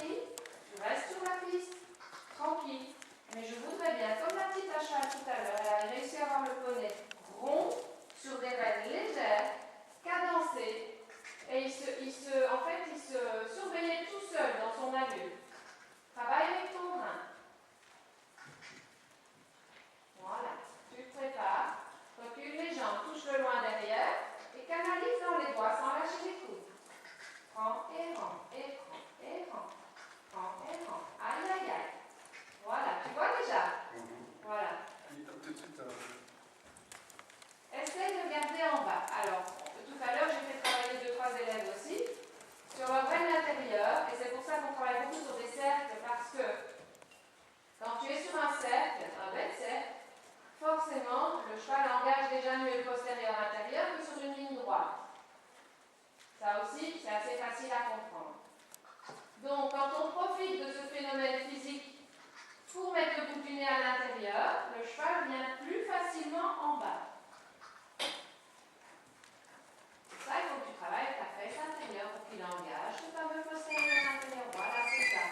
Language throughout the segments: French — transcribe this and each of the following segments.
ralentis, tu restes sur la piste, tranquille. Mais je voudrais bien, comme la petite à cheval tout à l'heure, elle a réussi à avoir le poney rond, sur des rênes légères, cadencées, et en fait, il se surveillait tout seul dans son allure. Travaille avec ton brin. Voilà, tu te prépares, recule les jambes, touche le loin derrière, et canalise dans les doigts sans lâcher les coudes. Prends et rends, et prends, et rends. Prends et rends. Aïe, aïe, aïe. Voilà, tu vois déjà? Voilà. Essaye de garder en bas. Alors, tout à l'heure, j'ai fait travailler 2-3 élèves aussi sur leur règne intérieur, et c'est pour ça qu'on travaille beaucoup sur des cercles, parce que quand tu es sur un cercle, un bel cercle, forcément, le cheval engage déjà mieux le postérieur intérieur que sur une ligne droite. Ça aussi, c'est assez facile à comprendre. Donc, quand on profite de ce phénomène physique pour mettre le bout du nez à l'intérieur, le cheval vient plus facilement en bas. Ça, il faut que tu travailles ta fesse intérieure pour qu'il engage ce fameux postérieur intérieur. Voilà, c'est ça.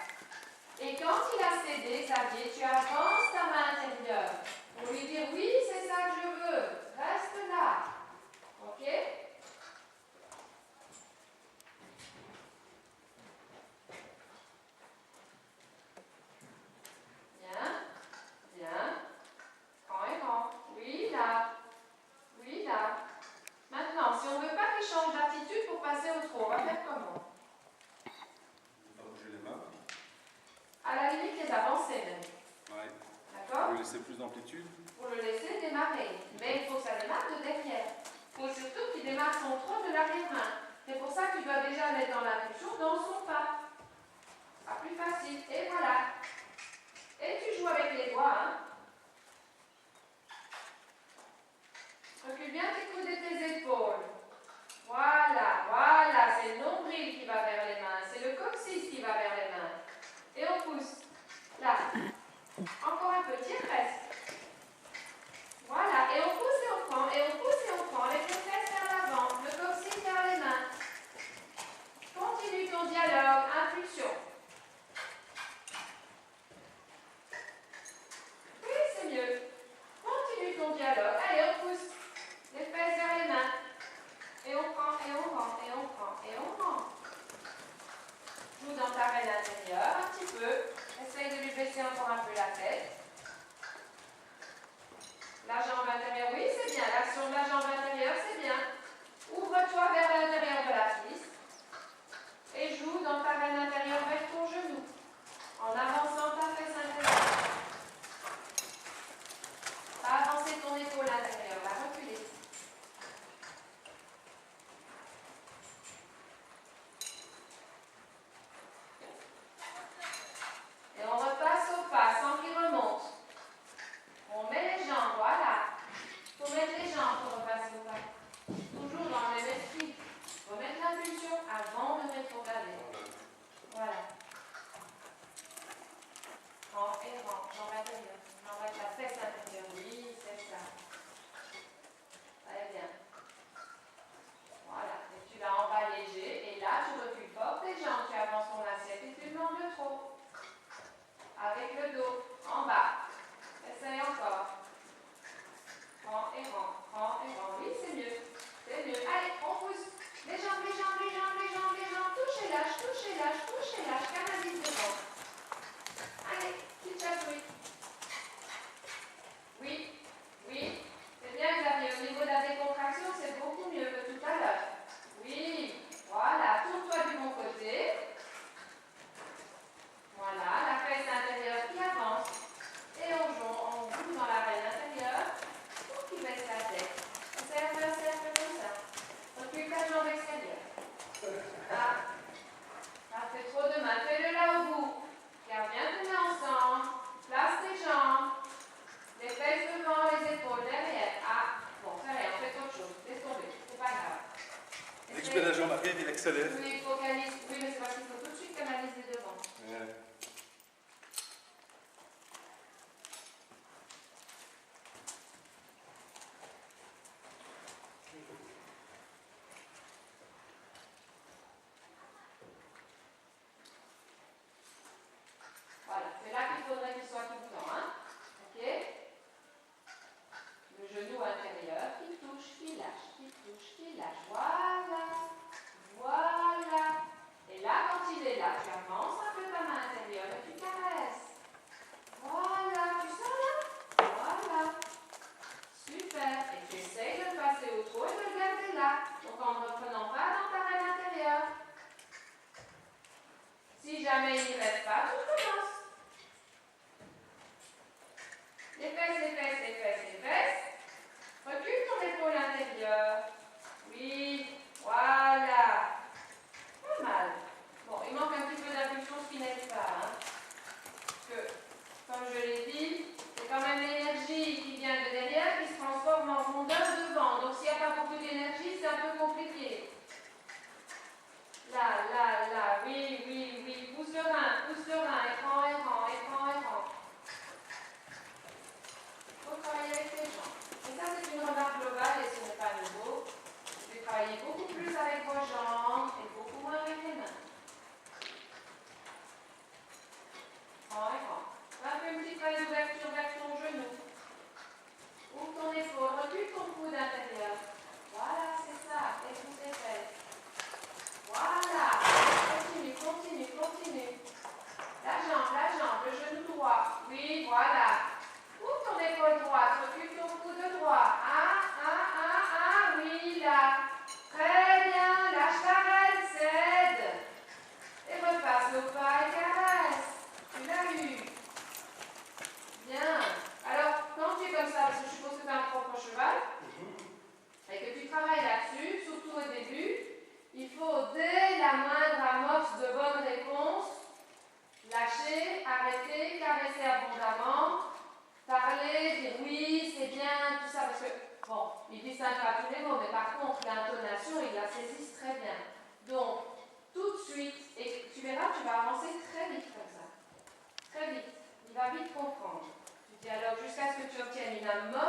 Et quand il a cédé, Xavier, tu avances ta main intérieure pour lui dire oui, c'est ça que je veux. Reste là. Ok? Bien. Bien. Prends et rends. Oui, là. Oui, là. Maintenant, si on ne veut pas qu'il change d'attitude pour passer au trot, on va faire comment? Pas bouger les mains. À la limite, les avancer même. Ouais. D'accord? Pour lui laisser plus d'amplitude. Pour le laisser démarrer. Mais il faut que ça démarre de derrière. Il faut surtout qu'il démarre son trot de l'arrière-main. C'est pour ça que tu dois déjà mettre dans l'impulsion dans son pas. Ça sera plus facile. Et voilà. Et tu joues avec les doigts, hein. Recule bien tes coudes et tes épaules. Voilà, voilà, c'est le nombril qui va vers les mains, c'est le coccyx qui va vers les mains. Et on pousse. Là. Encore un peu, tiens presque. Voilà, et on pousse et on prend, et on pousse et on prend, avec les fesses vers l'avant, le coccyx vers les mains. Continue ton dialogue, impulsion. Oui, c'est mieux. Continue ton dialogue. Allez, on pousse. Les fesses vers les mains. Et on prend, et on rend, et on prend, et on rend. Joue dans ta veine intérieure un petit peu. Essaye de lui baisser encore un peu la tête. La jambe intérieure, oui, c'est bien. L'action de la jambe intérieure, c'est bien. Ouvre-toi vers l'intérieur de la piste. Et joue dans ta veine intérieure vers ton genou. En avançant ta fesse intérieure. Pas avancer ton épaule intérieure, la reculer. Et on repasse au pas sans qu'il remonte. On met les jambes, voilà. Il faut mettre les jambes pour repasser au pas. Toujours dans le même esprit. Il faut mettre l'impulsion avant de rétrograder. Voilà. Rends et rends, jambe intérieure. Jambe avec la fesse intérieure. Oui, c'est ça. Très bien. Voilà. Et tu vas en bas léger. Et là, tu recules fort tes jambes. Tu avances ton assiette et tu demandes le trot. Avec le dos. En bas. Essaye encore. Prends et rends. Prends et rends. Oui, c'est mieux. C'est mieux. Allez, on pousse. Les jambes, les jambes, les jambes, les jambes, les jambes. Touche et lâche, touche et lâche, touche et lâche. Canalise devant. Allez, petite chatouille. Oui, oui. C'est bien, Xavier. Au niveau de la décontraction, c'est beaucoup mieux que tout à l'heure. Oui. Voilà. Tourne-toi du bon côté. Voilà. La fesse intérieure qui avance. Et on joue dans la veine intérieure pour qu'il baisse la tête. Essaye un peu un cercle comme ça. Recule ta jambe extérieure. Ah. Ça fait trop de main. Fais-le là au bout. Garde bien tes mains ensemble. Place tes jambes. Les fesses devant, les épaules derrière. Ah, bon, ça rien, on fait autre chose. Laisse tomber, c'est pas grave. Récupère la jambe arrière, il accélère. Oui, il faut canaliser. Oui, mais c'est parce qu'il faut tout de suite canaliser devant. Ouais. tu avances un peu ta main intérieure et tu caresses. Voilà, tu sens là? Voilà. Super. Et tu essayes de le passer au trou et de le garder là. Donc en ne reprenant pas dans ta reine intérieure. Si jamais il n'y reste pas, tu recommences. Les fesses, les fesses, les fesses, les fesses. Recule ton épaule intérieure. Oui, voilà. Pas mal. Bon, il manque un petit peu d'impulsion, ce qui n'aide pas. Hein. Parce que, comme je l'ai dit, c'est quand même l'énergie qui vient de derrière qui se transforme en rondeur devant. Donc s'il n'y a pas beaucoup d'énergie, c'est un peu compliqué. Là, là, là, oui, oui, oui. Pousse le rein, écran, écran, écran, écran. Il faut travailler avec les jambes. Et ça, c'est une remarque globale et ce n'est pas nouveau. Vous devez travailler beaucoup plus avec vos jambes et beaucoup moins avec les mains. Écran, écran. Fais une petite phase d'ouverture vers ton genou. Ouvre ton épaule, recule ton coude intérieur. Voilà, c'est ça. Et pousse les fesses. Voilà. Continue, continue, continue. La jambe, le genou droit. Oui, voilà. Ouvre ton épaule droite, recule ton coude droit. Oui, là. Très bien. Lâche la reine, cède. Et repasse le pas et caresse. Tu l'as eu. Bien. Alors, quand tu es comme ça, parce que je suppose que tu as un propre cheval, et que tu travailles là-dessus, surtout au début, il faut, dès la moindre amorce de bonne réponse, lâcher, arrêter, caresser abondamment, parler, dire oui, c'est bien, tout ça, parce que, bon, ils distinguent pas tous les mots, mais par contre, l'intonation, ils la saisissent très bien. Donc, tout de suite, et tu verras, tu vas avancer très vite comme ça. Très vite. Il va vite comprendre. Tu dis alors, jusqu'à ce que tu obtiennes une amorce